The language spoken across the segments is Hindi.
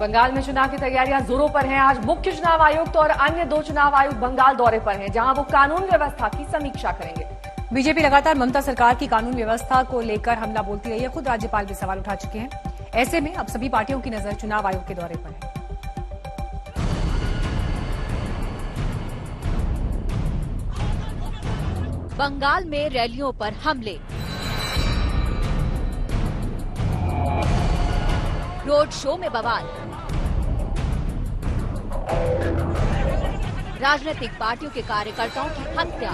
बंगाल में चुनाव की तैयारियां जोरों पर हैं। आज मुख्य चुनाव आयुक्त और अन्य 2 चुनाव आयुक्त बंगाल दौरे पर हैं, जहां वो कानून व्यवस्था की समीक्षा करेंगे। बीजेपी लगातार ममता सरकार की कानून व्यवस्था को लेकर हमला बोलती रही है। खुद राज्यपाल भी सवाल उठा चुके हैं। ऐसे में अब सभी पार्टियों की नजर चुनाव आयोग के दौरे पर है। बंगाल में रैलियों पर हमले, रोड शो में बवाल, राजनीतिक पार्टियों के कार्यकर्ताओं की हत्या,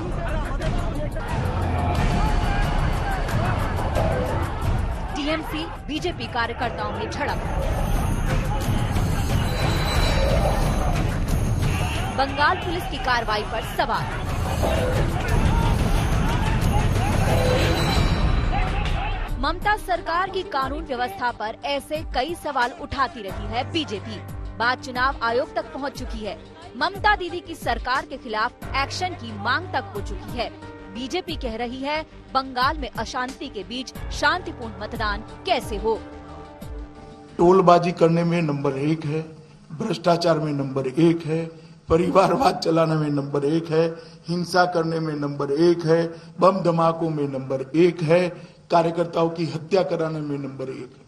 टीएमसी बीजेपी कार्यकर्ताओं में झड़प, बंगाल पुलिस की कार्रवाई पर सवाल। ममता सरकार की कानून व्यवस्था पर ऐसे कई सवाल उठाती रही है बीजेपी। बात चुनाव आयोग तक पहुंच चुकी है। ममता दीदी की सरकार के खिलाफ एक्शन की मांग तक हो चुकी है। बीजेपी कह रही है बंगाल में अशांति के बीच शांतिपूर्ण मतदान कैसे हो। टोलबाजी करने में नंबर 1 है, भ्रष्टाचार में नंबर 1 है, परिवारवाद चलाने में नंबर 1 है, हिंसा करने में नंबर 1 है, बम धमाकों में नंबर 1 है, कार्यकर्ताओं की हत्या कराने में नंबर 1 है।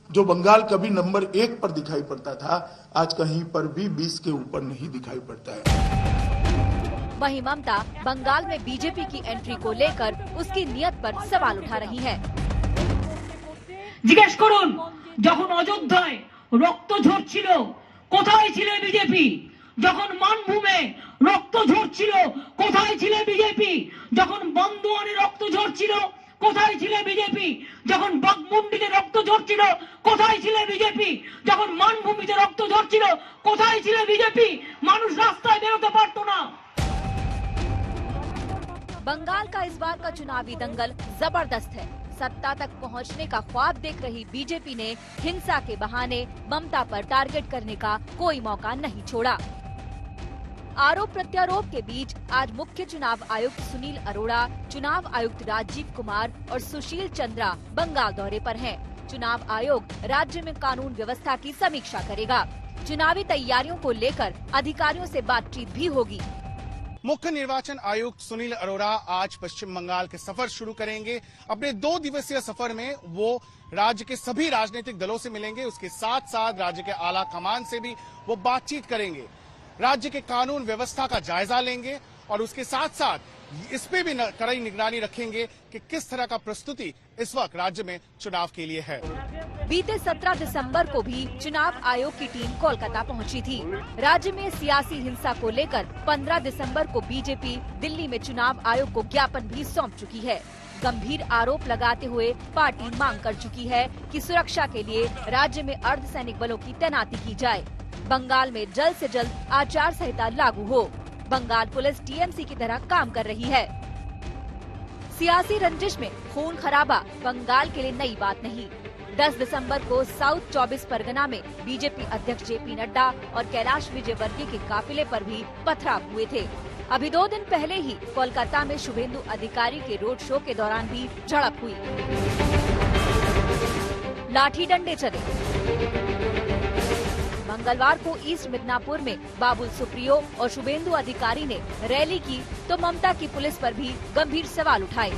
जो बंगाल कभी नंबर 1 पर दिखाई पड़ता था, आज कहीं पर भी 20 के ऊपर नहीं दिखाई पड़ता है। वहीं ममता बंगाल में बीजेपी की एंट्री को लेकर उसकी नियत पर सवाल उठा रही है। জিজ্ঞেস করুন, যখন অযোধ্যায় রক্ত ঝরছিল কোথায় ছিলে বিজেপি? যখন মানভূমে রক্ত ঝরছিল কোথায় ছিলে বিজেপি? যখন বন্দুয়ানে রক্ত ঝরছিল কোথায় ছিলে বিজেপি? যখন বাগমুন্ডিতে রক্ত ঝরছিল কোথায় ছিলে বিজেপি? যখন মানভূমিতে রক্ত ঝরছিল কোথায় ছিলে বিজেপি? মানুষ রাস্তায় বেরোতে পারতো না। बंगाल का इस बार का चुनावी दंगल जबरदस्त है। सत्ता तक पहुंचने का ख्वाब देख रही बीजेपी ने हिंसा के बहाने ममता पर टारगेट करने का कोई मौका नहीं छोड़ा। आरोप प्रत्यारोप के बीच आज मुख्य चुनाव आयुक्त सुनील अरोड़ा, चुनाव आयुक्त राजीव कुमार और सुशील चंद्रा बंगाल दौरे पर हैं। चुनाव आयोग राज्य में कानून व्यवस्था की समीक्षा करेगा। चुनावी तैयारियों को लेकर अधिकारियों से बातचीत भी होगी। मुख्य निर्वाचन आयुक्त सुनील अरोड़ा आज पश्चिम बंगाल के सफर शुरू करेंगे। अपने 2 दिवसीय सफर में वो राज्य के सभी राजनीतिक दलों से मिलेंगे। उसके साथ साथ राज्य के आला कमान से भी वो बातचीत करेंगे, राज्य के कानून व्यवस्था का जायजा लेंगे और उसके साथ साथ इस पे भी कड़ी निगरानी रखेंगे कि किस तरह का प्रस्तुति इस वक्त राज्य में चुनाव के लिए है। बीते 17 दिसंबर को भी चुनाव आयोग की टीम कोलकाता पहुंची थी। राज्य में सियासी हिंसा को लेकर 15 दिसंबर को बीजेपी दिल्ली में चुनाव आयोग को ज्ञापन भी सौंप चुकी है। गंभीर आरोप लगाते हुए पार्टी मांग कर चुकी है कि सुरक्षा के लिए राज्य में अर्धसैनिक बलों की तैनाती की जाए। बंगाल में जल्द से जल्द आचार संहिता लागू हो। बंगाल पुलिस टीएमसी की तरह काम कर रही है। सियासी रंजिश में खून खराबा बंगाल के लिए नई बात नहीं। 10 दिसंबर को साउथ 24 परगना में बीजेपी अध्यक्ष जेपी नड्डा और कैलाश विजयवर्गीय के काफिले पर भी पथराव हुए थे। अभी 2 दिन पहले ही कोलकाता में शुभेंदु अधिकारी के रोड शो के दौरान भी झड़प हुई। लाठी डंडे चले। मंगलवार को ईस्ट मिदनापुर में बाबुल सुप्रियो और शुभेंदु अधिकारी ने रैली की तो ममता की पुलिस पर भी गंभीर सवाल उठाए।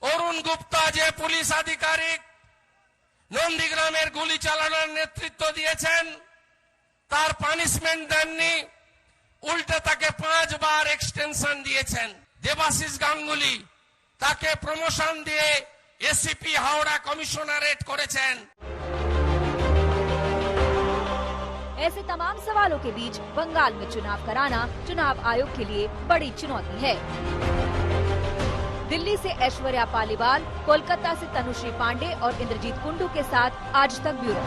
অরুণ গুপ্তা যে পুলিশ আধিকারিক নন্দীগ্রামের গুলি চালানোর নেতৃত্ব দিয়েছেন, তার পানিশমেন্ট দেননি, উল্টে তাকে 5 বার এক্সটেনশন দিয়েছেন। দেবাশিস গাঙ্গুলি তাকে প্রমোশন দিয়ে এসিপি হাওড়া কমিশনারেট করেছেন। ऐसे तमाम सवालों के बीच बंगाल में चुनाव कराना चुनाव आयोग के लिए बड़ी चुनौती है। दिल्ली से ऐश्वर्या पालीवाल, कोलकाता से तनुश्री पांडे और इंद्रजीत कुंडू के साथ आज तक ब्यूरो।